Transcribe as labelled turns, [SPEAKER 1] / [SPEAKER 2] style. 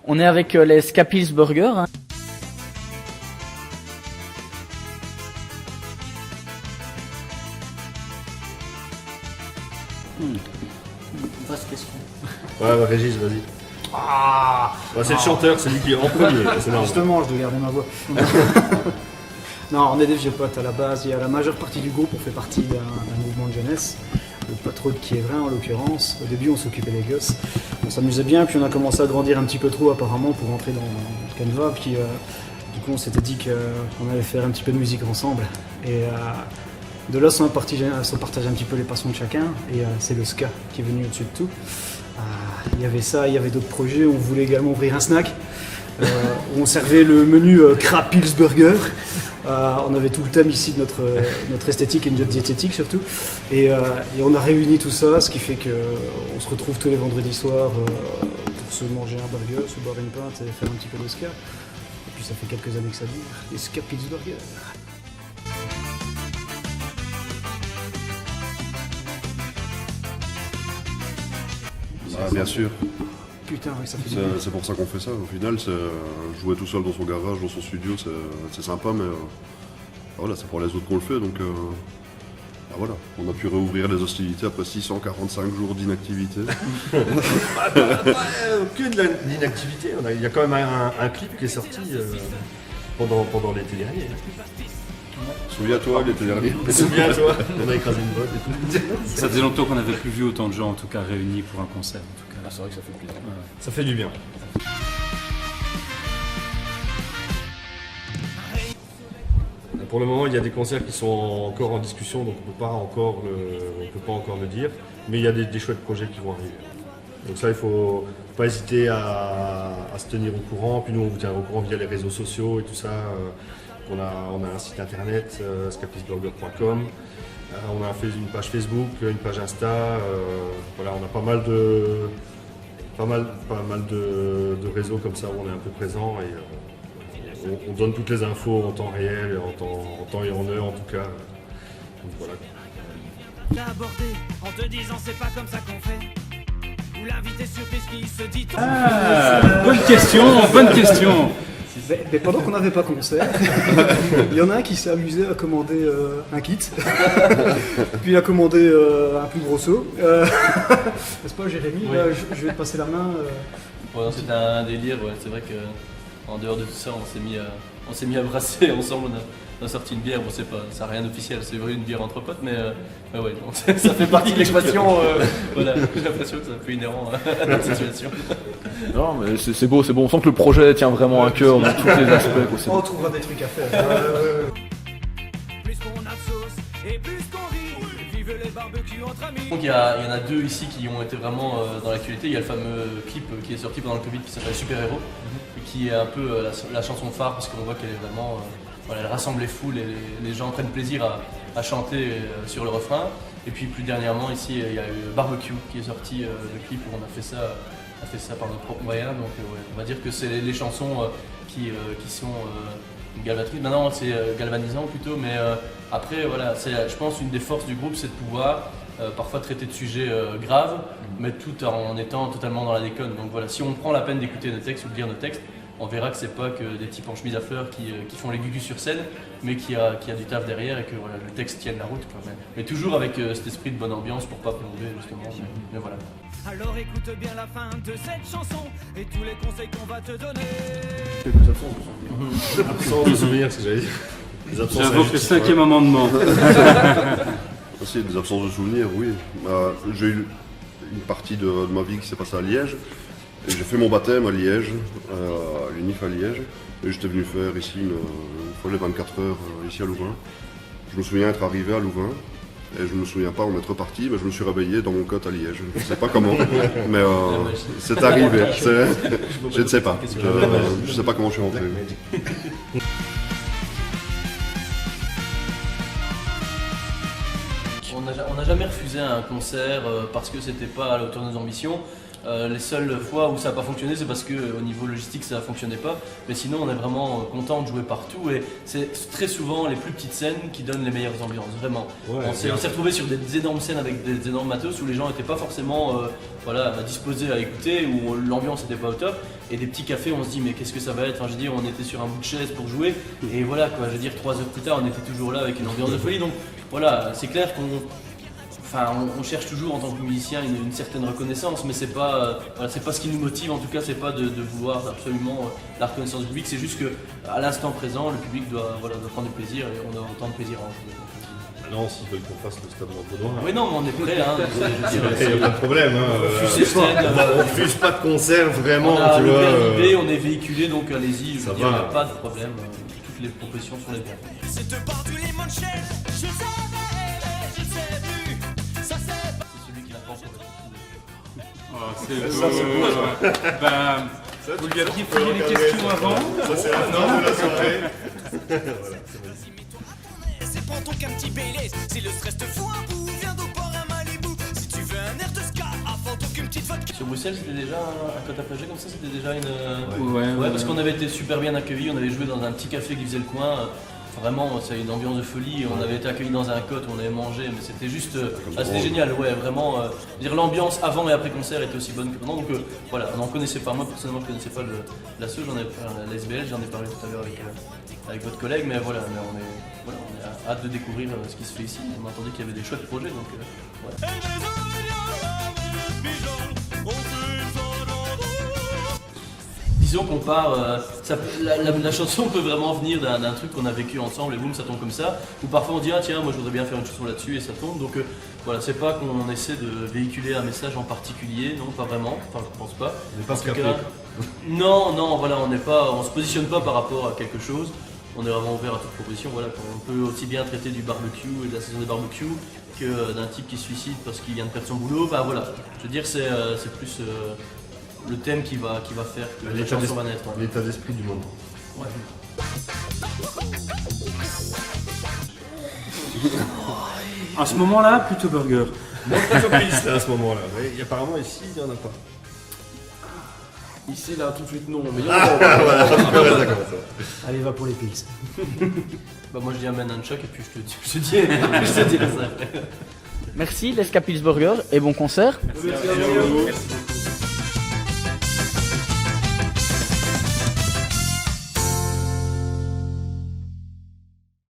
[SPEAKER 1] On est avec les Scapils Burger. Hein. Vaste question.
[SPEAKER 2] Ouais, bah, Régis, vas-y. C'est le chanteur, c'est lui qui est en premier. C'est normal.
[SPEAKER 3] Justement, je dois garder ma voix. Non, on est des vieux potes à la base. Il y a la majeure partie du groupe, on fait partie d'un mouvement de jeunesse. Pas trop de qui est vrai en l'occurrence. Au début, on s'occupait des gosses. On s'amusait bien, puis on a commencé à grandir un petit peu trop apparemment pour rentrer dans le Canva. Puis du coup, on s'était dit qu'on allait faire un petit peu de musique ensemble. Et de là sont partagés un petit peu les passions de chacun. Et c'est le ska qui est venu au-dessus de tout. Il y avait ça, il y avait d'autres projets. On voulait également ouvrir un snack où on servait le menu Crapils Burger. On avait tout le thème ici de notre esthétique et de notre diététique surtout. Et on a réuni tout ça, ce qui fait qu'on se retrouve tous les vendredis soirs pour se manger un burger, se boire une pinte et faire un petit peu de ska. Et puis ça fait quelques années que ça dure, les Scapils Burger.
[SPEAKER 4] Bien sûr,
[SPEAKER 3] Putain, oui, ça fait du bien.
[SPEAKER 4] c'est pour ça qu'on fait ça. Au final, jouer tout seul dans son garage, dans son studio, c'est sympa, mais voilà, c'est pour les autres qu'on le fait. Donc voilà, on a pu réouvrir les hostilités après 645 jours d'inactivité.
[SPEAKER 2] Que de l'inactivité. Il y a quand même un clip qui est sorti pendant l'été dernier.
[SPEAKER 4] Souviens-toi, l'été dernier.
[SPEAKER 2] Souviens-toi, on a écrasé une botte et tout.
[SPEAKER 5] Ça faisait longtemps qu'on n'avait plus vu autant de gens, en tout cas réunis pour un concert. En tout cas.
[SPEAKER 2] C'est vrai que ça fait plaisir. Ça fait du bien. Pour le moment, il y a des concerts qui sont encore en discussion, donc on ne peut pas encore le dire. Mais il y a des chouettes projets qui vont arriver. Donc ça, il ne faut pas hésiter à se tenir au courant. Puis nous, on vous tient au courant via les réseaux sociaux et tout ça. On a un site internet, scapisburger.com. On a une page Facebook, une page Insta. Voilà, on a pas mal de réseaux comme ça où on est un peu présent. Et, on donne toutes les infos en temps réel, en temps et en heure en tout cas. Donc voilà.
[SPEAKER 6] T'as abordé en te disant c'est pas comme ça qu'on fait. Ou l'invité surprise qui se dit
[SPEAKER 5] Bonne question.
[SPEAKER 3] Mais pendant qu'on n'avait pas concert, il y en a un qui s'est amusé à commander un kit, puis il a commandé un plus gros seau. N'est-ce pas Jérémy?
[SPEAKER 7] Oui.
[SPEAKER 3] Là, je vais te passer la main.
[SPEAKER 7] Ouais, c'était un délire, ouais. C'est vrai que en dehors de tout ça, on s'est mis à brasser ensemble. On a sorti une bière, bon c'est pas, ça n'a rien d'officiel, c'est vrai une bière entre potes, mais ouais, donc, ça fait partie de l'expression. Voilà, j'ai l'impression que c'est un peu inhérent à la situation.
[SPEAKER 8] Non mais c'est beau, on sent que le projet tient vraiment à cœur dans tous les aspects.
[SPEAKER 3] On trouvera des trucs à faire.
[SPEAKER 6] plus qu'on a de sauce et plus qu'on rit. Vive les barbecues entre amis.
[SPEAKER 7] Donc il y en a deux ici qui ont été vraiment dans l'actualité. Il y a le fameux clip qui est sorti pendant le Covid qui s'appelle Super Héros, et qui est un peu la chanson phare parce qu'on voit qu'elle est vraiment, elle rassemble les foules et les gens prennent plaisir à chanter sur le refrain. Et puis plus dernièrement ici il y a eu Barbecue qui est sorti, le clip où on a fait ça par nos propres moyens. Donc ouais, on va dire que c'est les chansons qui sont galvanisantes. Maintenant c'est galvanisant plutôt, mais après voilà, c'est je pense une des forces du groupe, c'est de pouvoir parfois traiter de sujets graves, mais tout en étant totalement dans la déconne. Donc voilà, si on prend la peine d'écouter nos textes ou de lire nos textes, on verra que c'est pas que des types en chemise à fleurs qui font les gugus sur scène, mais qui a du taf derrière et que voilà, le texte tienne la route. Quoi. Mais toujours avec cet esprit de bonne ambiance pour pas plomber justement. Mais voilà.
[SPEAKER 6] Alors écoute bien la fin de cette chanson et tous les conseils qu'on va te donner.
[SPEAKER 2] Absence de souvenirs, c'est ce que j'allais dire. Les absences
[SPEAKER 5] J'invoque le
[SPEAKER 2] injustifiées,
[SPEAKER 5] 5e amendement.
[SPEAKER 4] Aussi, des absences de souvenirs, oui. J'ai eu une partie de ma vie qui s'est passée à Liège. Et j'ai fait mon baptême à Liège, à l'UNIF à Liège. Et j'étais venu faire ici une fois les 24 heures ici à Louvain. Je me souviens être arrivé à Louvain. Et je ne me souviens pas en être parti, mais je me suis réveillé dans mon cote à Liège. Je ne sais pas comment, mais c'est arrivé. Je ne sais pas. Je ne sais pas comment je suis rentré.
[SPEAKER 7] On n'a jamais refusé un concert parce que c'était pas à la hauteur de nos ambitions. Les seules fois où ça n'a pas fonctionné, c'est parce qu'au niveau logistique, ça ne fonctionnait pas. Mais sinon, on est vraiment content de jouer partout. Et c'est très souvent les plus petites scènes qui donnent les meilleures ambiances, vraiment.
[SPEAKER 2] Ouais,
[SPEAKER 7] On s'est retrouvé sur des énormes scènes avec des énormes matos où les gens n'étaient pas forcément disposés à écouter, où l'ambiance n'était pas au top. Et des petits cafés, on se dit, mais qu'est-ce que ça va être? Enfin, je veux dire, on était sur un bout de chaise pour jouer. Et voilà, quoi, je veux dire, 3 heures plus tard, on était toujours là avec une ambiance de folie. Donc voilà, c'est clair qu'on. Enfin, on cherche toujours en tant que musicien une certaine reconnaissance, mais c'est pas ce qui nous motive. En tout cas, c'est pas de vouloir absolument la reconnaissance du public. C'est juste que à l'instant présent, le public doit prendre du plaisir et on a autant de plaisir à en jouer.
[SPEAKER 2] Non, s'ils veulent qu'on fasse le stade Montaudoin.
[SPEAKER 7] Oui, non, mais on est prêt. Hein,
[SPEAKER 2] Il n'y a pas de problème.
[SPEAKER 7] on
[SPEAKER 2] refuse pas de concert, vraiment.
[SPEAKER 7] On a
[SPEAKER 2] tu
[SPEAKER 7] le
[SPEAKER 2] vois,
[SPEAKER 7] permis B, on est véhiculé, donc allez-y.
[SPEAKER 2] Ça
[SPEAKER 7] Il n'y a
[SPEAKER 2] va.
[SPEAKER 7] pas de problème. Toutes les propositions sont les bonnes.
[SPEAKER 6] C'est de bord du limoncello, je savais, je sais plus. Ça c'est
[SPEAKER 7] C'est celui qui n'a pas encore.
[SPEAKER 5] C'est beau. Ben, vous lui aviez posé les questions avant.
[SPEAKER 2] Ça, c'est la fin de la soirée.
[SPEAKER 6] c'est prends donc un petit Baileys. Si le stress te fout un bout, viens donc boire un Malibu. Si tu veux un air de ska, avant donc une petite vodka.
[SPEAKER 7] Sur Bruxelles, c'était déjà un côte à plagé comme ça, c'était déjà une.
[SPEAKER 5] Ouais,
[SPEAKER 7] Parce qu'on avait été super bien accueillis, on avait joué dans un petit café qui faisait le coin. Vraiment, c'est une ambiance de folie. On avait été accueillis dans un cote où on avait mangé, mais c'était juste. C'était génial, ouais, vraiment. Dire l'ambiance avant et après concert était aussi bonne que pendant. Donc voilà, on n'en connaissait pas. Moi personnellement, je connaissais pas l'ASSE, la SBL, j'en ai parlé tout à l'heure avec votre collègue, mais voilà, on a hâte de découvrir ce qui se fait ici. On a entendu qu'il y avait des chouettes projets, donc ouais. Disons qu'on part, la chanson peut vraiment venir d'un truc qu'on a vécu ensemble et boum, ça tombe comme ça. Ou parfois on dit, ah tiens, moi je voudrais bien faire une chanson là-dessus et ça tombe. Donc voilà, c'est pas qu'on essaie de véhiculer un message en particulier, non, pas vraiment, enfin je pense pas.
[SPEAKER 2] On n'est pas
[SPEAKER 7] En tout
[SPEAKER 2] scapé.
[SPEAKER 7] cas, non, voilà, on se positionne pas par rapport à quelque chose. On est vraiment ouvert à toute proposition. Voilà, on peut aussi bien traiter du barbecue et de la saison des barbecues que d'un type qui se suicide parce qu'il vient de perdre son boulot. Enfin voilà, je veux dire, c'est plus le thème qui va faire que la chanson va naître.
[SPEAKER 2] L'état d'esprit du moment.
[SPEAKER 7] Ouais.
[SPEAKER 5] À ce moment-là, plutôt burger.
[SPEAKER 2] Moi, plutôt piste à ce moment-là. Mais apparemment, ici, il n'y en a pas.
[SPEAKER 8] Ici, là, tout de suite, non. Mais
[SPEAKER 2] Voilà, ça commence ça.
[SPEAKER 3] Allez, va pour les Pils.
[SPEAKER 7] Bah moi je dis amène un choc et puis je te dis ça après.
[SPEAKER 1] Merci, l'Esca Pils Burger, et bon concert.
[SPEAKER 5] Merci à vous.